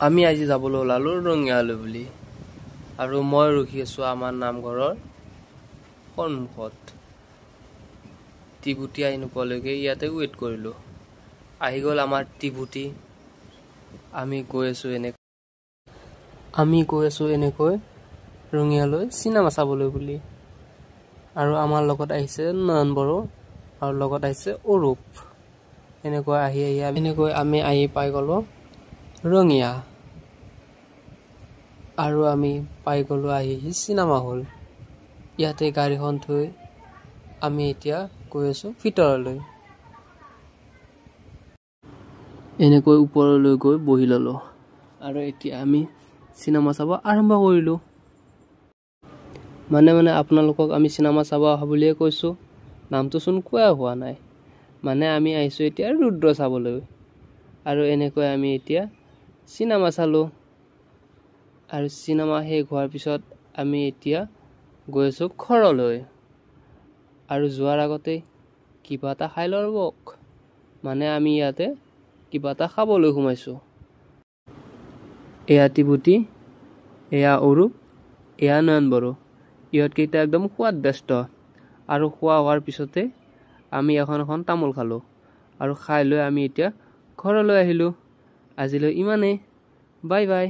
আমি আজি যাবলৈ ওলালো ৰঙিয়ালৈ বুলি আৰু মই ৰখি আছো আমাৰ নামঘৰৰ সন্মুখত টিভুটি আহি নোপোৱালৈকে ইয়াতে ৱেইট কৰিলো আহি গ'ল আমাৰ টিভুটি আমি গৈ আছো এনেকৈ ৰঙিয়ালৈ চিনেমা চাবলৈ বুলি আৰু আমাৰ লগত আহিছে নয়ন বড়ো আৰু লগত আহিছে অৰূপ এনেকৈ আমি আহি পাই গলো ৰঙিয়া আৰু আমি পাই গলো আহি চিনেমা হল ইয়াতে গাড়ীখন থৈ আমি এতিয়া গৈ আছো ভিতৰলৈ এনেকৈ ওপৰলৈ গৈ বহি ললো আৰু এতিয়া আমি চিনেমা চাব আৰম্ভ কৰিলো মানে আপোনালোকক আমি চিনেমা চাব আহা বুলিয়ে কৈছো নামটো চোন কোৱা হোৱা নাই মানে আমি আহিছো এতিয়া ৰুদ্ৰ চাবলৈ আৰু এনেকৈ আমি এতিয়া চিনেমা চালো আৰু চিনেমা শেষ হোৱাৰ পিছত আমি এতিয়া গৈ আছো ঘৰলৈ আৰু যোৱাৰ আগতে কিবা এটা খাই লওক মানে আমি ইয়াতে কিবা এটা খাবলৈ সোমাইছো এয়া টিভুটি এয়া অৰূপ এয়া নয়ন বড়ো ইহঁতকেইটা একদম সোৱাদ ব্যস্ত আৰু খোৱা হোৱাৰ পিছতে আমি এখন তামোল খালো আৰু খাই লৈ আমি এতিয়া ঘৰলৈ আহিলো আজিলৈ ইমানেই বাই বাই